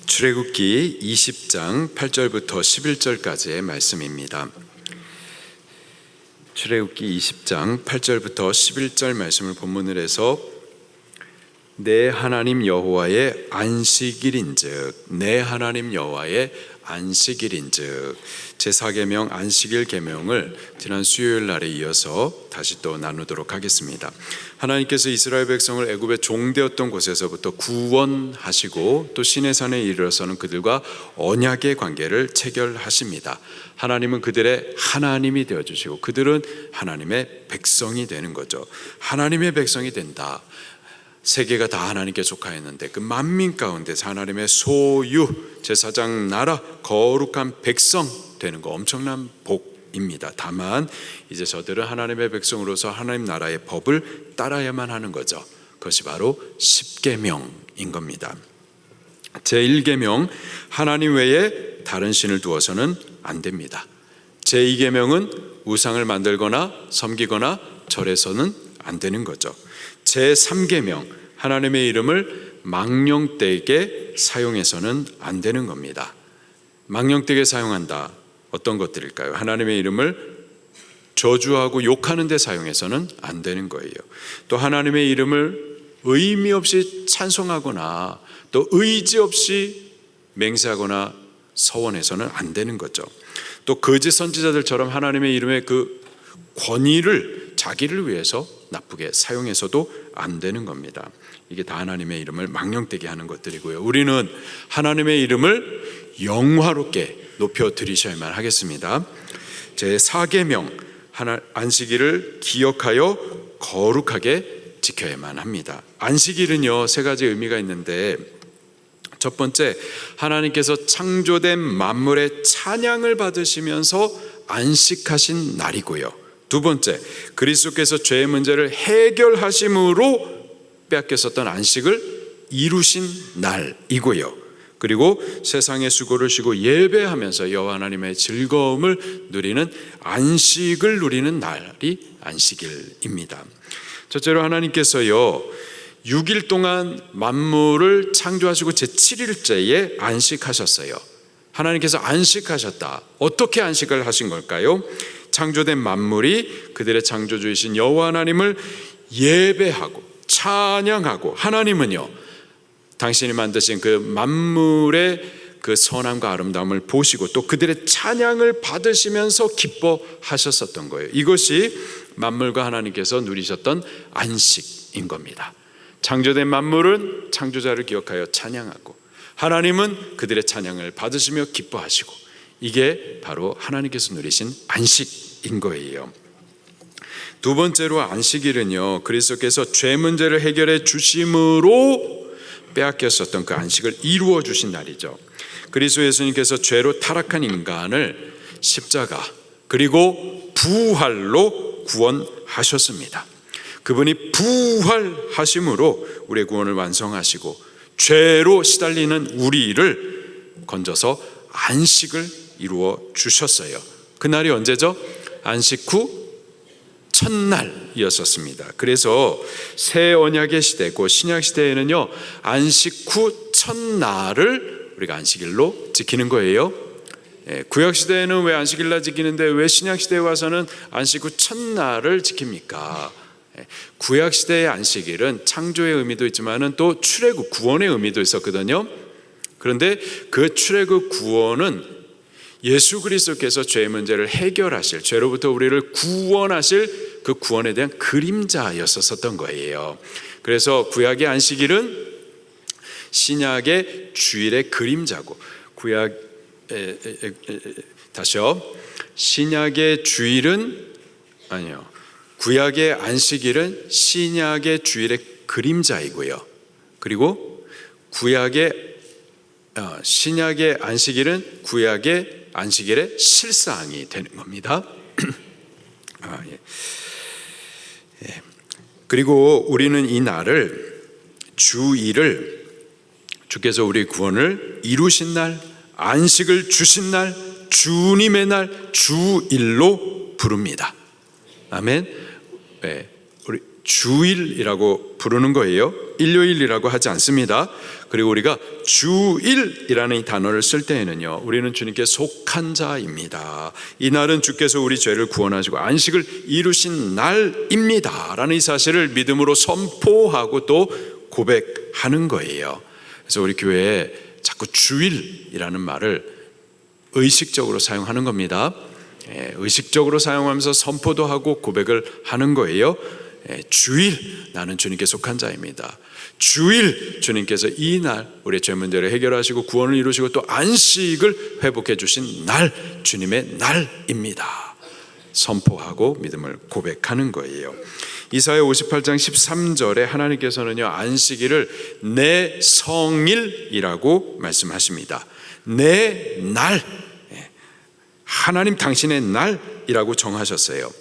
출애굽기 20장 8절부터 11절까지의 말씀입니다. 출애굽기 20장 8절부터 11절 말씀을 본문으로 해서 내 하나님 여호와의 안식일인즉, 내 하나님 여호와의 안식일인즉, 제4계명 안식일 계명을 지난 수요일 날에 이어서 다시 또 나누도록 하겠습니다. 하나님께서 이스라엘 백성을 애굽의 종되었던 곳에서부터 구원하시고 또 시내산에 이르러서는 그들과 언약의 관계를 체결하십니다. 하나님은 그들의 하나님이 되어주시고 그들은 하나님의 백성이 되는 거죠. 하나님의 백성이 된다. 세계가 다 하나님께 속하였는데 그 만민 가운데서 하나님의 소유, 제사장 나라, 거룩한 백성 되는 거 엄청난 복입니다. 다만 이제 저들은 하나님의 백성으로서 하나님 나라의 법을 따라야만 하는 거죠. 그것이 바로 십계명인 겁니다. 제1계명, 하나님 외에 다른 신을 두어서는 안 됩니다. 제2계명은 우상을 만들거나 섬기거나 절해서는 안 되는 거죠. 제3계명, 하나님의 이름을 망령되게 사용해서는 안 되는 겁니다. 망령되게 사용한다. 어떤 것들일까요? 하나님의 이름을 저주하고 욕하는 데 사용해서는 안 되는 거예요. 또 하나님의 이름을 의미 없이 찬송하거나 또 의지 없이 맹세하거나 서원해서는 안 되는 거죠. 또 거짓 선지자들처럼 하나님의 이름의 그 권위를 자기를 위해서 나쁘게 사용해서도 안 되는 겁니다. 이게 다 하나님의 이름을 망령되게 하는 것들이고요. 우리는 하나님의 이름을 영화롭게 높여 드리셔야만 하겠습니다. 제4계명, 안식일을 기억하여 거룩하게 지켜야만 합니다. 안식일은요, 세 가지 의미가 있는데, 첫 번째, 하나님께서 창조된 만물의 찬양을 받으시면서 안식하신 날이고요. 두 번째, 그리스도께서 죄의 문제를 해결하심으로 빼앗겼었던 안식을 이루신 날이고요. 그리고 세상의 수고를 쉬고 예배하면서 여호와 하나님의 즐거움을 누리는 안식을 누리는 날이 안식일입니다. 첫째로 하나님께서요 6일 동안 만물을 창조하시고 제7일째에 안식하셨어요. 하나님께서 안식하셨다. 어떻게 안식을 하신 걸까요? 창조된 만물이 그들의 창조주이신 여호와 하나님을 예배하고 찬양하고, 하나님은요 당신이 만드신 그 만물의 그 선함과 아름다움을 보시고 또 그들의 찬양을 받으시면서 기뻐하셨었던 거예요. 이것이 만물과 하나님께서 누리셨던 안식인 겁니다. 창조된 만물은 창조자를 기억하여 찬양하고, 하나님은 그들의 찬양을 받으시며 기뻐하시고, 이게 바로 하나님께서 누리신 안식인 거예요. 두 번째로 안식일은요 그리스도께서 죄 문제를 해결해 주심으로 빼앗겼었던 그 안식을 이루어 주신 날이죠. 그리스도 예수님께서 죄로 타락한 인간을 십자가 그리고 부활로 구원하셨습니다. 그분이 부활하심으로 우리의 구원을 완성하시고 죄로 시달리는 우리를 건져서 안식을 이루어 주셨어요. 그날이 언제죠? 안식 후 첫날이었었습니다. 그래서 새 언약의 시대고 신약 시대에는요 안식 후 첫날을 우리가 안식일로 지키는 거예요. 구약 시대에는 왜 안식일날 지키는데 왜 신약 시대에 와서는 안식 후 첫날을 지킵니까? 구약 시대의 안식일은 창조의 의미도 있지만은 또 출애굽 구원의 의미도 있었거든요. 그런데 그 출애굽 구원은 예수 그리스도께서 죄의 문제를 해결하실, 죄로부터 우리를 구원하실 그 구원에 대한 그림자였었던 거예요. 그래서 구약의 안식일은 신약의 주일의 그림자고, 신약의 주일은 구약의 안식일은 신약의 주일의 그림자이고요. 그리고 신약의 안식일은 구약의 안식일의 실상이 되는 겁니다. 그리고 우리는 이 날을 주일을 주께서 우리 구원을 이루신 날, 안식을 주신 날, 주님의 날, 주일로 부릅니다. 아멘. 우리 주일이라고 부르는 거예요. 일요일이라고 하지 않습니다. 그리고 우리가 주일이라는 이 단어를 쓸 때에는요, 우리는 주님께 속한 자입니다. 이 날은 주께서 우리 죄를 구원하시고 안식을 이루신 날입니다 라는 이 사실을 믿음으로 선포하고 또 고백하는 거예요. 그래서 우리 교회에 자꾸 주일이라는 말을 의식적으로 사용하는 겁니다. 의식적으로 사용하면서 선포도 하고 고백을 하는 거예요. 주일, 나는 주님께 속한 자입니다. 주일, 주님께서 이 날 우리의 죄 문제를 해결하시고 구원을 이루시고 또 안식을 회복해 주신 날, 주님의 날입니다. 선포하고 믿음을 고백하는 거예요. 이사야 58장 13절에 하나님께서는요, 안식일을 내 성일이라고 말씀하십니다. 내 날, 하나님 당신의 날이라고 정하셨어요.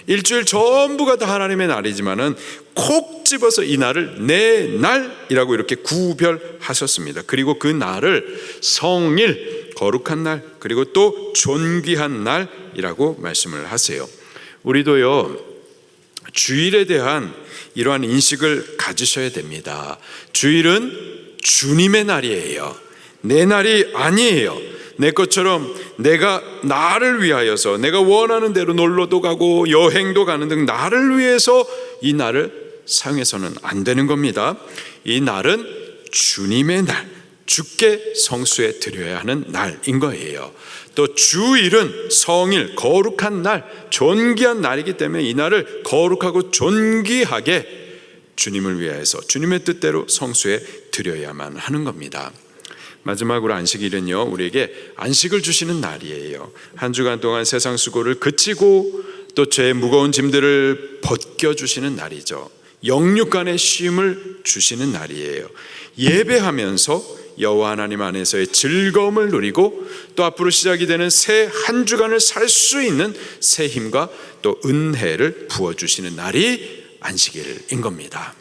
일주일 전부가 다 하나님의 날이지만은 콕 집어서 이 날을 내 날이라고 이렇게 구별하셨습니다. 그리고 그 날을 성일, 거룩한 날, 그리고 또 존귀한 날이라고 말씀을 하세요. 우리도요, 주일에 대한 이러한 인식을 가지셔야 됩니다. 주일은 주님의 날이에요. 내 날이 아니에요. 내 것처럼 내가 나를 위하여서 내가 원하는 대로 놀러도 가고 여행도 가는 등 나를 위해서 이 날을 사용해서는 안 되는 겁니다. 이 날은 주님의 날, 주께 성수에 드려야 하는 날인 거예요. 또 주일은 성일, 거룩한 날, 존귀한 날이기 때문에 이 날을 거룩하고 존귀하게 주님을 위하여서 주님의 뜻대로 성수에 드려야만 하는 겁니다. 마지막으로 안식일은요, 우리에게 안식을 주시는 날이에요. 한 주간 동안 세상 수고를 그치고 또 죄의 무거운 짐들을 벗겨주시는 날이죠. 영육간의 쉼을 주시는 날이에요. 예배하면서 여호와 하나님 안에서의 즐거움을 누리고 또 앞으로 시작이 되는 새 한 주간을 살 수 있는 새 힘과 또 은혜를 부어주시는 날이 안식일인 겁니다.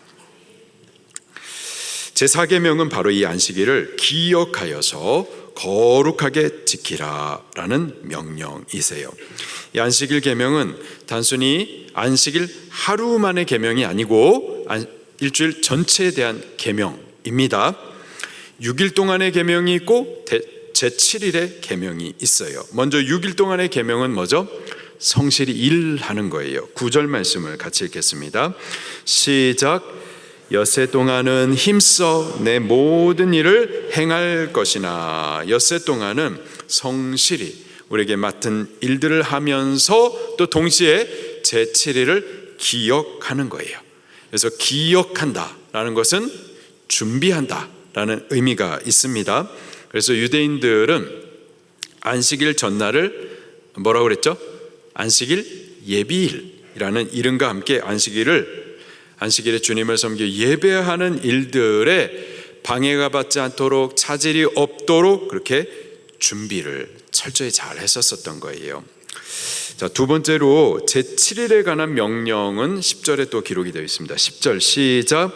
제4계명은 바로 이 안식일을 기억하여서 거룩하게 지키라라는 명령이세요. 이 안식일 계명은 단순히 안식일 하루만의 계명이 아니고 일주일 전체에 대한 계명입니다. 6일 동안의 계명이 있고 제7일의 계명이 있어요. 먼저 6일 동안의 계명은 뭐죠? 성실히 일하는 거예요. 9절 말씀을 같이 읽겠습니다. 시작. 엿새 동안은 힘써 내 모든 일을 행할 것이나. 엿새 동안은 성실히 우리에게 맡은 일들을 하면서 또 동시에 제7일을 기억하는 거예요. 그래서 기억한다라는 것은 준비한다라는 의미가 있습니다. 그래서 유대인들은 안식일 전날을 뭐라고 그랬죠? 안식일 예비일이라는 이름과 함께 안식일에 주님을 섬기고 예배하는 일들에 방해가 받지 않도록 차질이 없도록 그렇게 준비를 철저히 잘 했었던 거예요. 자, 두 번째로 제7일에 관한 명령은 10절에 또 기록이 되어 있습니다. 10절 시작.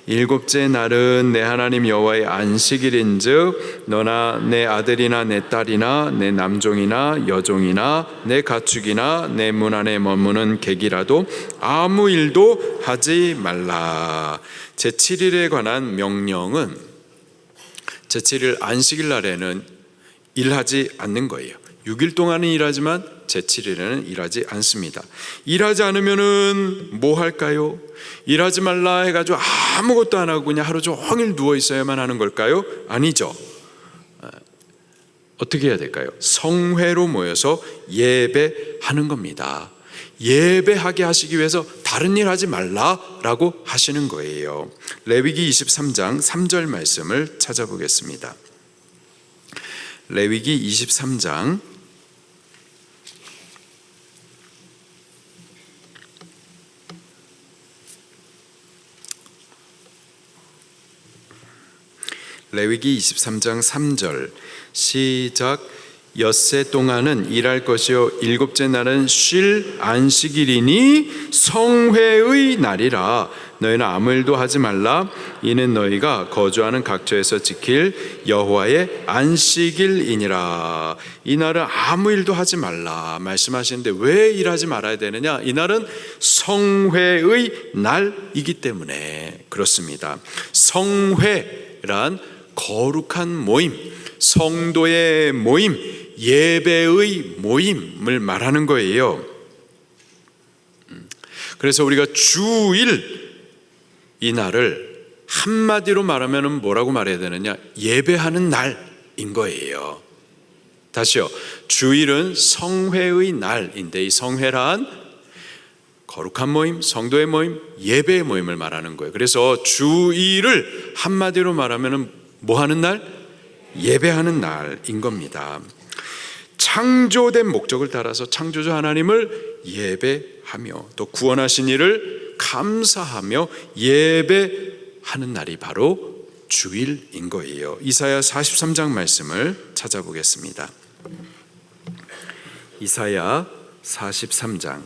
일곱째 날은 내 하나님 여호와의 안식일인즉 너나 내 아들이나 내 딸이나 내 남종이나 여종이나 내 가축이나 내 문 안에 머무는 객이라도 아무 일도 하지 말라. 제7일에 관한 명령은 제7일 안식일 날에는 일하지 않는 거예요. 6일 동안은 일하지만 제7일에는 일하지 않습니다. 일하지 않으면은 뭐 할까요? 일하지 말라 해가지고 아무것도 안 하고 그냥 하루 종일 누워 있어야만 하는 걸까요? 아니죠. 어떻게 해야 될까요? 성회로 모여서 예배하는 겁니다. 예배하게 하시기 위해서 다른 일 하지 말라라고 하시는 거예요. 레위기 23장 3절 말씀을 찾아보겠습니다. 레위기 23장 3절 시작. 엿새 동안은 일할 것이요 일곱째 날은 쉴 안식일이니 성회의 날이라. 너희는 아무 일도 하지 말라. 이는 너희가 거주하는 각처에서 지킬 여호와의 안식일이니라. 이날은 아무 일도 하지 말라 말씀하시는데 왜 일하지 말아야 되느냐? 이날은 성회의 날이기 때문에 그렇습니다. 성회란 거룩한 모임, 성도의 모임, 예배의 모임을 말하는 거예요. 그래서 우리가 주일 이 날을 한마디로 말하면 뭐라고 말해야 되느냐? 예배하는 날인 거예요. 다시요. 주일은 성회의 날인데 이 성회란 거룩한 모임, 성도의 모임, 예배의 모임을 말하는 거예요. 그래서 주일을 한마디로 말하면 뭐 하는 날? 예배하는 날인 겁니다. 창조된 목적을 따라서 창조주 하나님을 예배하며 또 구원하신 이를 감사하며 예배하는 날이 바로 주일인 거예요. 이사야 43장 말씀을 찾아보겠습니다. 이사야 43장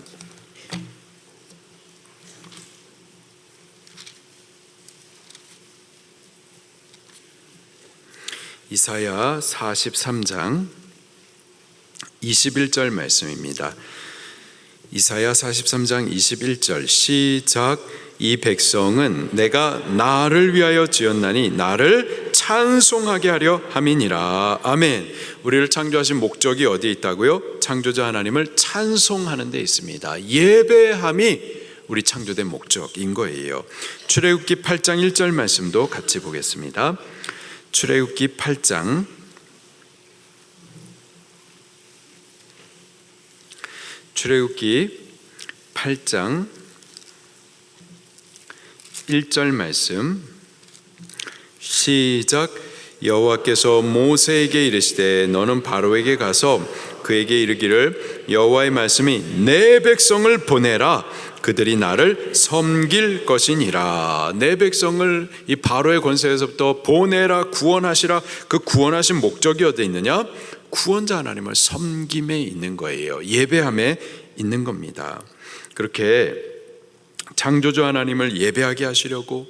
이사야 43장 21절 말씀입니다. 이사야 43장 21절 시작. 이 백성은 내가 나를 위하여 지었나니 나를 찬송하게 하려 함이니라. 아멘. 우리를 창조하신 목적이 어디에 있다고요? 창조자 하나님을 찬송하는 데 있습니다. 예배함이 우리 창조된 목적인 거예요. 출애굽기 8장 1절 말씀도 같이 보겠습니다. 출애굽기 8장 1절 말씀 시작. 여호와께서 모세에게 이르시되 너는 바로에게 가서 그에게 이르기를 여호와의 말씀이 내 백성을 보내라. 그들이 나를 섬길 것이니라. 내 백성을 이 바로의 권세에서부터 보내라, 구원하시라. 그 구원하신 목적이 어디에 있느냐? 구원자 하나님을 섬김에 있는 거예요. 예배함에 있는 겁니다. 그렇게 창조주 하나님을 예배하게 하시려고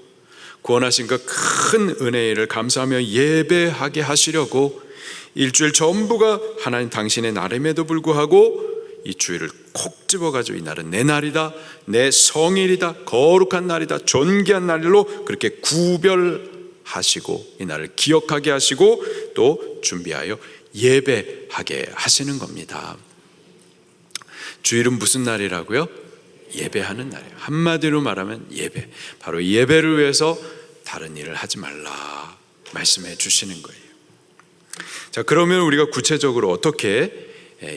구원하신 그 큰 은혜를 감사하며 예배하게 하시려고 일주일 전부가 하나님 당신의 날임에도 불구하고 이 주일을 콕 집어가지고 이 날은 내 날이다, 내 성일이다, 거룩한 날이다, 존귀한 날로 그렇게 구별하시고 이 날을 기억하게 하시고 또 준비하여 예배하게 하시는 겁니다. 주일은 무슨 날이라고요? 예배하는 날이에요. 한마디로 말하면 예배. 바로 예배를 위해서 다른 일을 하지 말라 말씀해 주시는 거예요. 자, 그러면 우리가 구체적으로 어떻게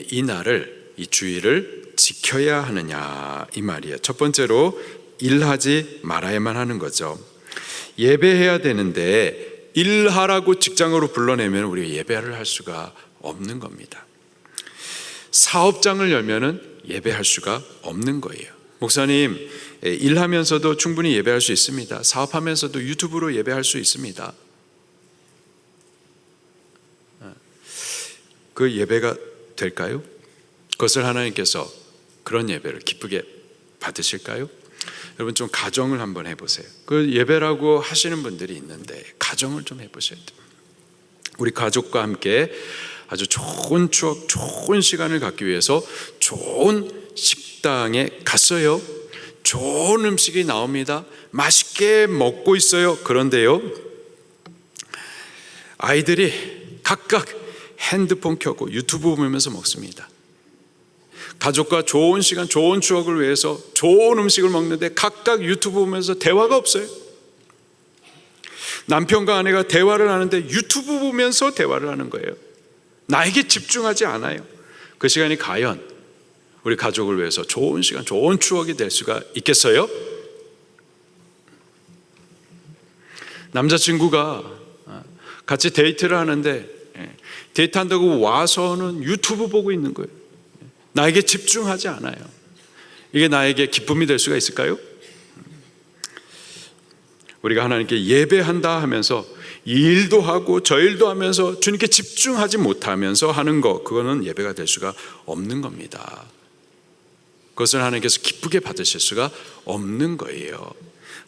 이 날을, 이 주일을 지켜야 하느냐 이 말이에요. 첫 번째로 일하지 말아야만 하는 거죠. 예배해야 되는데 일하라고 직장으로 불러내면 우리가 예배를 할 수가 없는 겁니다. 사업장을 열면은 예배할 수가 없는 거예요. 목사님, 일하면서도 충분히 예배할 수 있습니다. 사업하면서도 유튜브로 예배할 수 있습니다. 그 예배가 될까요? 그것을 하나님께서 그런 예배를 기쁘게 받으실까요? 여러분 좀 가정을 한번 해보세요. 그 예배라고 하시는 분들이 있는데 가정을 좀 해보셔야 돼요. 우리 가족과 함께 아주 좋은 추억, 좋은 시간을 갖기 위해서 좋은 식당에 갔어요. 좋은 음식이 나옵니다. 맛있게 먹고 있어요. 그런데요, 아이들이 각각 핸드폰 켜고 유튜브 보면서 먹습니다. 가족과 좋은 시간, 좋은 추억을 위해서 좋은 음식을 먹는데 각각 유튜브 보면서 대화가 없어요. 남편과 아내가 대화를 하는데 유튜브 보면서 대화를 하는 거예요. 나에게 집중하지 않아요. 그 시간이 과연 우리 가족을 위해서 좋은 시간, 좋은 추억이 될 수가 있겠어요? 남자친구가 같이 데이트를 하는데 데이트한다고 와서는 유튜브 보고 있는 거예요. 나에게 집중하지 않아요. 이게 나에게 기쁨이 될 수가 있을까요? 우리가 하나님께 예배한다 하면서 이 일도 하고 저 일도 하면서 주님께 집중하지 못하면서 하는 거, 그거는 예배가 될 수가 없는 겁니다. 그것을 하나님께서 기쁘게 받으실 수가 없는 거예요.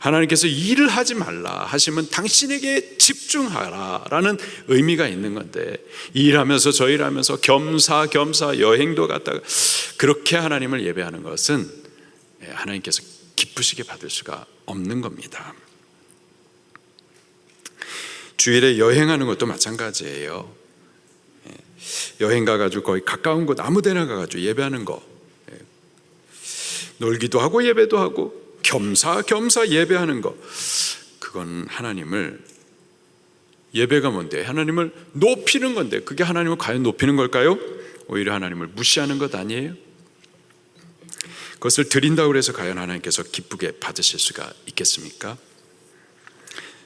하나님께서 일을 하지 말라 하시면 당신에게 집중하라라는 의미가 있는 건데, 일하면서 저 일하면서 겸사겸사 여행도 갔다가 그렇게 하나님을 예배하는 것은 하나님께서 기쁘시게 받을 수가 없는 겁니다. 주일에 여행하는 것도 마찬가지예요. 여행 가가지고 거의 가까운 곳 아무 데나 가가지고 예배하는 거, 놀기도 하고 예배도 하고 겸사겸사 예배하는 거, 그건 하나님을, 예배가 뭔데? 하나님을 높이는 건데, 그게 하나님을 과연 높이는 걸까요? 오히려 하나님을 무시하는 것 아니에요? 그것을 드린다고 해서 과연 하나님께서 기쁘게 받으실 수가 있겠습니까?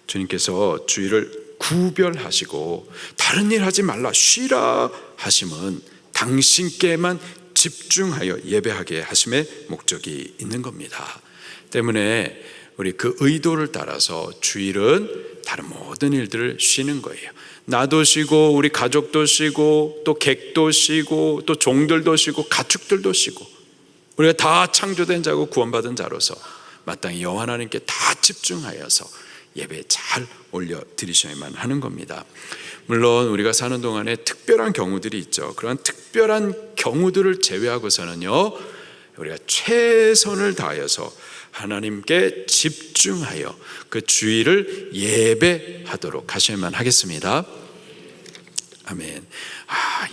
주님께서 주일을 구별하시고 다른 일 하지 말라, 쉬라 하심은 당신께만 집중하여 예배하게 하심의 목적이 있는 겁니다. 때문에 우리 그 의도를 따라서 주일은 다른 모든 일들을 쉬는 거예요. 나도 쉬고 우리 가족도 쉬고 또 객도 쉬고 또 종들도 쉬고 가축들도 쉬고, 우리가 다 창조된 자고 구원받은 자로서 마땅히 여호와 하나님께 다 집중하여서 예배에 잘 올려드리셔야만 하는 겁니다. 물론 우리가 사는 동안에 특별한 경우들이 있죠. 그런 특별한 경우들을 제외하고서는요, 우리가 최선을 다하여서 하나님께 집중하여 그 주일을 예배하도록 하셔야만 하겠습니다. 아멘.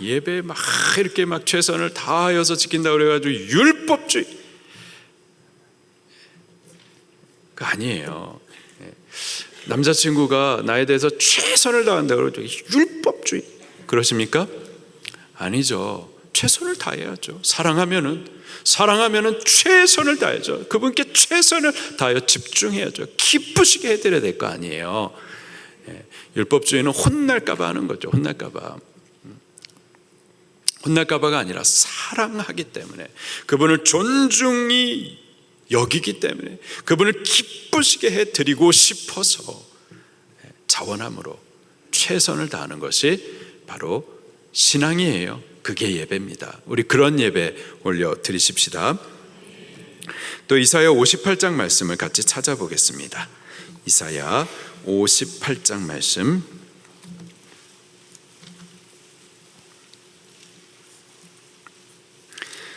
예배 막 이렇게 막 최선을 다하여서 지킨다고 그래가지고 율법주의, 그거 아니에요. 남자친구가 나에 대해서 최선을 다한다고 그러죠. 율법주의 그러십니까? 아니죠. 최선을 다해야죠. 사랑하면은 최선을 다해야죠. 그분께 최선을 다하여 집중해야죠. 기쁘시게 해드려야 될 거 아니에요. 율법주의는 혼날까봐 하는 거죠. 혼날까봐가 아니라 사랑하기 때문에, 그분을 존중히 여기기 때문에, 그분을 기쁘시게 해드리고 싶어서 자원함으로 최선을 다하는 것이 바로 신앙이에요. 그게 예배입니다. 우리 그런 예배 올려드리십시다. 또 이사야 58장 말씀을 같이 찾아보겠습니다. 이사야 58장 말씀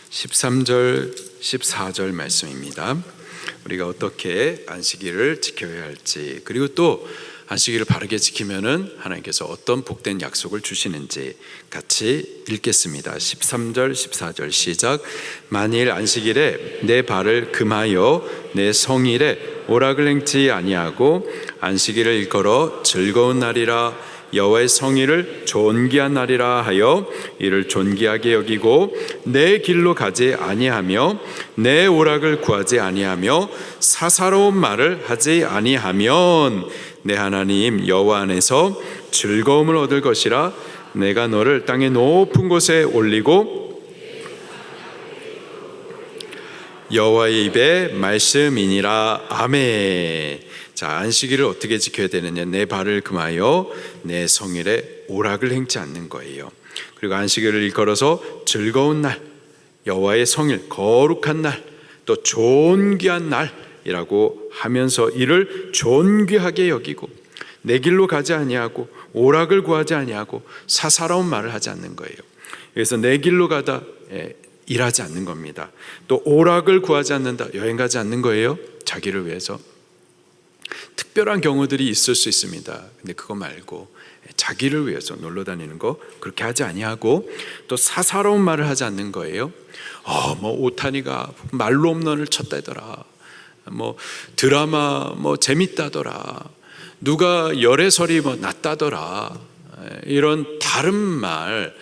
13절 14절 말씀입니다. 우리가 어떻게 안식일을 지켜야 할지, 그리고 또 안식일을 바르게 지키면은 하나님께서 어떤 복된 약속을 주시는지 같이 읽겠습니다. 13절 14절 시작. 만일 안식일에 내 발을 금하여 내 성일에 오락을 행치 아니하고 안식일을 일컬어 즐거운 날이라 여호와의 성일을 존귀한 날이라 하여 이를 존귀하게 여기고 내 길로 가지 아니하며 내 오락을 구하지 아니하며 사사로운 말을 하지 아니하면 내 하나님 여호와 안에서 즐거움을 얻을 것이라. 내가 너를 땅의 높은 곳에 올리고 여호와의 입에 말씀이니라. 아멘. 자, 안식일을 어떻게 지켜야 되느냐? 내 발을 금하여 내 성일에 오락을 행치 않는 거예요. 그리고 안식일을 일컬어서 즐거운 날, 여호와의 성일, 거룩한 날, 또 존귀한 날이라고 하면서 이를 존귀하게 여기고 내 길로 가지 아니하고 오락을 구하지 아니하고 사사로운 말을 하지 않는 거예요. 그래서 내 길로 가다 일하지 않는 겁니다. 또 오락을 구하지 않는다, 여행 가지 않는 거예요. 자기를 위해서. 특별한 경우들이 있을 수 있습니다. 근데 그거 말고 자기를 위해서 놀러 다니는 거 그렇게 하지 아니하고, 또 사사로운 말을 하지 않는 거예요. 뭐 오타니가 말로 홈런을 쳤다더라, 뭐 드라마 뭐 재밌다더라, 누가 열애설이 뭐 났다더라, 이런 다른 말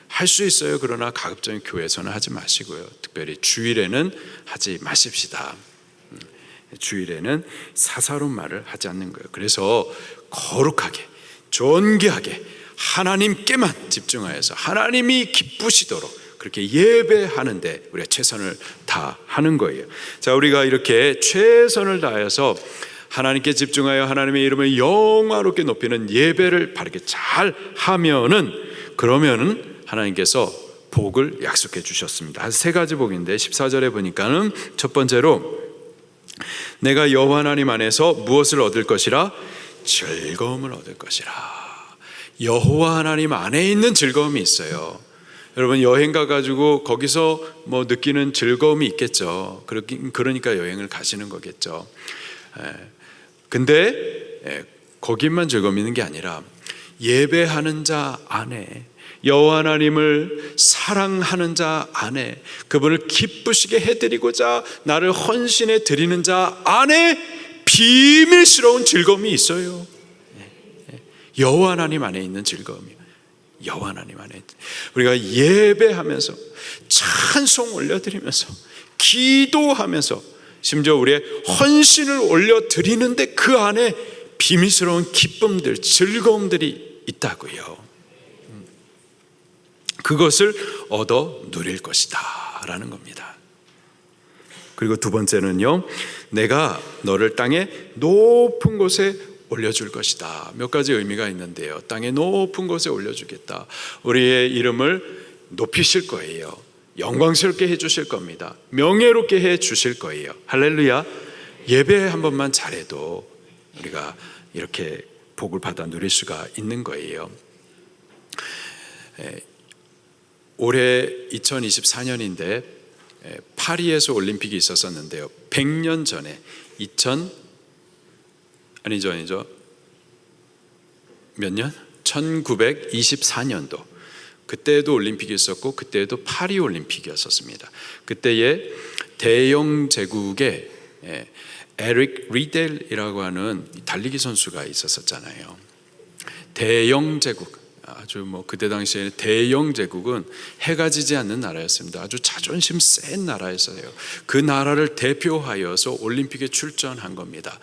할 수 있어요. 그러나 가급적인 교회에서는 하지 마시고요. 특별히 주일에는 하지 마십시다. 주일에는 사사로운 말을 하지 않는 거예요. 그래서 거룩하게 존귀하게 하나님께만 집중하여서 하나님이 기쁘시도록 그렇게 예배하는데 우리가 최선을 다하는 거예요. 자, 우리가 이렇게 최선을 다하여서 하나님께 집중하여 하나님의 이름을 영화롭게 높이는 예배를 바르게 잘 하면은, 그러면은 하나님께서 복을 약속해 주셨습니다. 세 가지 복인데 14절에 보니까는 첫 번째로 내가 여호와 하나님 안에서 무엇을 얻을 것이라? 즐거움을 얻을 것이라. 여호와 하나님 안에 있는 즐거움이 있어요. 여러분 여행 가가지고 거기서 뭐 느끼는 즐거움이 있겠죠. 그러니까 여행을 가시는 거겠죠. 근데 거기만 즐거움이 있는 게 아니라 예배하는 자 안에, 여호와 하나님을 사랑하는 자 안에, 그분을 기쁘시게 해드리고자 나를 헌신해 드리는 자 안에 비밀스러운 즐거움이 있어요. 여호와 하나님 안에 있는 즐거움이요. 여호와 하나님 안에 우리가 예배하면서 찬송 올려드리면서 기도하면서 심지어 우리의 헌신을 올려드리는데 그 안에 비밀스러운 기쁨들, 즐거움들이 있다고요. 그것을 얻어 누릴 것이다 라는 겁니다. 그리고 두 번째는요, 내가 너를 땅의 높은 곳에 올려줄 것이다. 몇 가지 의미가 있는데요. 땅의 높은 곳에 올려주겠다. 우리의 이름을 높이실 거예요. 영광스럽게 해주실 겁니다. 명예롭게 해주실 거예요. 할렐루야. 예배 한 번만 잘해도 우리가 이렇게 복을 받아 누릴 수가 있는 거예요. 올해 2024년인데 파리에서 올림픽이 있었었는데요. 100년 전에 아니죠. 몇 년? 1924년도. 그때도 올림픽이 있었고 그때도 파리 올림픽이었었습니다. 그때에 대영 제국에 에릭 리델이라고 하는 달리기 선수가 있었잖아요. 대영 제국, 아주 뭐 그때 당시에 대영 제국은 해가 지지 않는 나라였습니다. 아주 자존심 센 나라였어요. 그 나라를 대표하여서 올림픽에 출전한 겁니다.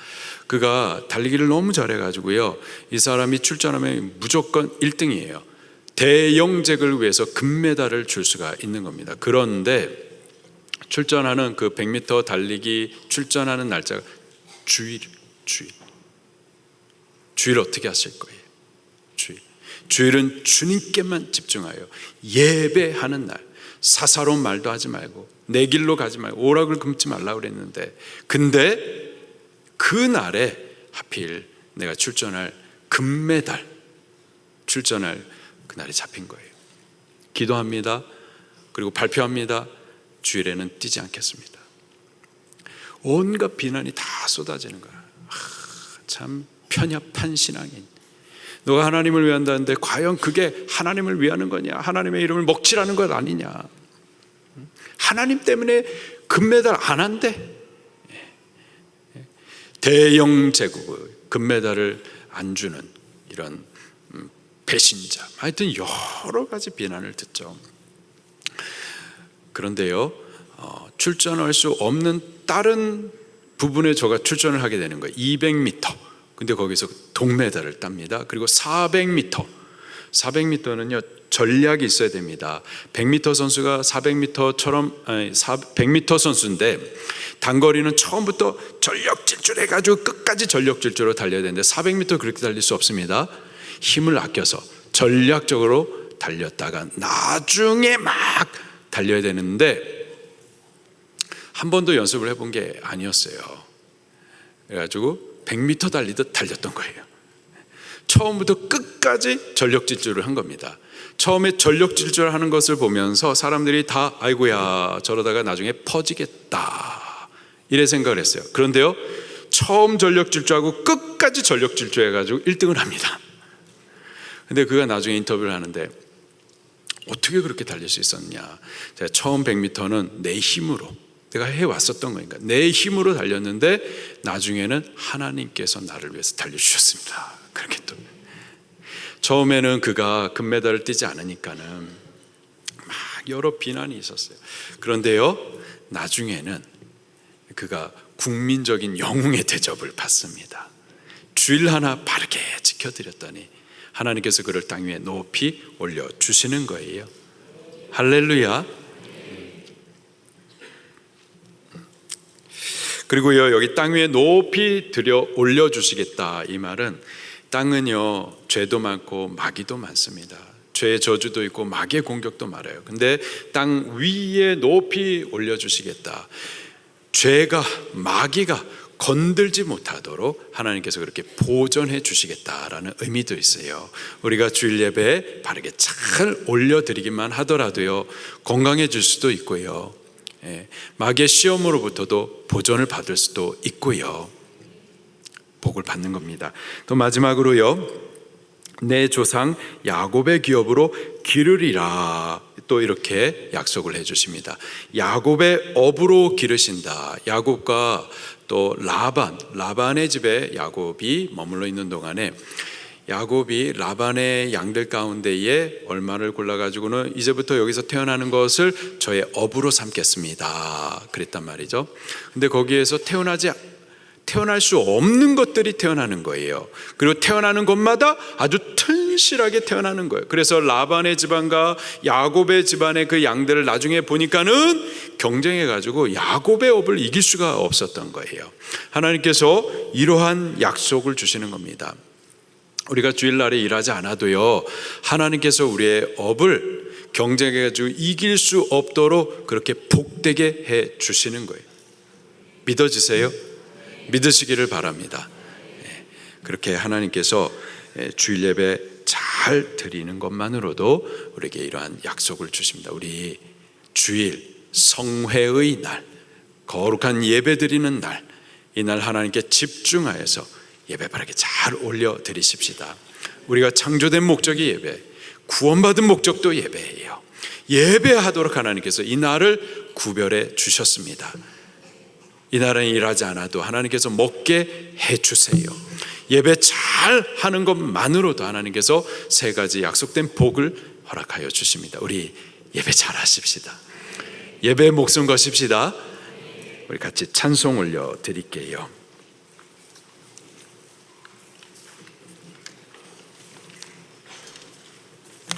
그가 달리기를 너무 잘해가지고요, 이 사람이 출전하면 무조건 1등이에요. 대영 제국을 위해서 금메달을 줄 수가 있는 겁니다. 그런데 출전하는 그 100m 달리기 출전하는 날짜가 주일 어떻게 하실 거예요? 주일은 주님께만 집중하여 예배하는 날, 사사로운 말도 하지 말고 내 길로 가지 말고 오락을 금치 말라고 그랬는데, 근데 그 날에 하필 내가 출전할 금메달 출전할 그 날이 잡힌 거예요. 기도합니다. 그리고 발표합니다. 주일에는 뛰지 않겠습니다. 온갖 비난이 다 쏟아지는 거야. 참 편협한 신앙인. 너가 하나님을 위한다는데 과연 그게 하나님을 위하는 거냐? 하나님의 이름을 먹칠하는 것 아니냐? 하나님 때문에 금메달 안 한대. 대영 제국 금메달을 안 주는 이런 배신자. 하여튼 여러 가지 비난을 듣죠. 그런데요, 출전할 수 없는 다른 부분에 저가 출전을 하게 되는 거예요. 200m. 근데 거기서 동메달을 땁니다. 그리고 400m는요 전략이 있어야 됩니다. 100m 선수가 100m 선수인데 단거리는 처음부터 전력질주해가지고 끝까지 전력질주로 달려야 되는데 400m 그렇게 달릴 수 없습니다. 힘을 아껴서 전략적으로 달렸다가 나중에 막 달려야 되는데 한 번도 연습을 해본 게 아니었어요. 그래가지고 100m 달리듯 달렸던 거예요. 처음부터 끝까지 전력질주를 한 겁니다. 처음에 전력질주를 하는 것을 보면서 사람들이 다 아이고야 저러다가 나중에 퍼지겠다 이래 생각을 했어요. 그런데요, 처음 전력질주하고 끝까지 전력질주 해가지고 1등을 합니다. 근데 그가 나중에 인터뷰를 하는데 어떻게 그렇게 달릴 수 있었냐? 제가 처음 100m는 내 힘으로 내가 해왔었던 거니까 내 힘으로 달렸는데 나중에는 하나님께서 나를 위해서 달려주셨습니다. 그렇게 또 처음에는 그가 금메달을 뛰지 않으니까는 막 여러 비난이 있었어요. 그런데요, 나중에는 그가 국민적인 영웅의 대접을 받습니다. 주일 하나 바르게 지켜드렸더니 하나님께서 그를 땅 위에 높이 올려주시는 거예요. 할렐루야. 그리고요, 여기 땅 위에 높이 들여 올려주시겠다, 이 말은 땅은요 죄도 많고 마귀도 많습니다. 죄의 저주도 있고 마귀의 공격도 많아요. 근데 땅 위에 높이 올려주시겠다. 죄가, 마귀가 건들지 못하도록 하나님께서 그렇게 보존해 주시겠다라는 의미도 있어요. 우리가 주일 예배에 바르게 잘 올려드리기만 하더라도요, 건강해질 수도 있고요, 마귀의 시험으로부터도 보존을 받을 수도 있고요, 복을 받는 겁니다. 또 마지막으로요, 내 조상 야곱의 기업으로 기르리라, 또 이렇게 약속을 해주십니다. 야곱의 업으로 기르신다. 야곱과 또 라반의 집에 야곱이 머물러 있는 동안에 야곱이 라반의 양들 가운데에 얼마를 골라가지고는 이제부터 여기서 태어나는 것을 저의 업으로 삼겠습니다, 그랬단 말이죠. 근데 거기에서 태어날 수 없는 것들이 태어나는 거예요. 그리고 태어나는 것마다 아주 튼실하게 태어나는 거예요. 그래서 라반의 집안과 야곱의 집안의 그 양들을 나중에 보니까는 경쟁해가지고 야곱의 업을 이길 수가 없었던 거예요. 하나님께서 이러한 약속을 주시는 겁니다. 우리가 주일날에 일하지 않아도요, 하나님께서 우리의 업을 경쟁해가지고 이길 수 없도록 그렇게 복되게 해 주시는 거예요. 믿어지세요? 믿으시기를 바랍니다. 그렇게 하나님께서 주일 예배 잘 드리는 것만으로도 우리에게 이러한 약속을 주십니다. 우리 주일 성회의 날, 거룩한 예배 드리는 날, 이날 하나님께 집중하여서 예배 바르게 잘 올려 드리십시다. 우리가 창조된 목적이 예배, 구원받은 목적도 예배예요. 예배하도록 하나님께서 이 날을 구별해 주셨습니다. 이 날은 일하지 않아도 하나님께서 먹게 해주세요. 예배 잘 하는 것만으로도 하나님께서 세 가지 약속된 복을 허락하여 주십니다. 우리 예배 잘 하십시다. 예배에 목숨 거십시다. 우리 같이 찬송 올려 드릴게요.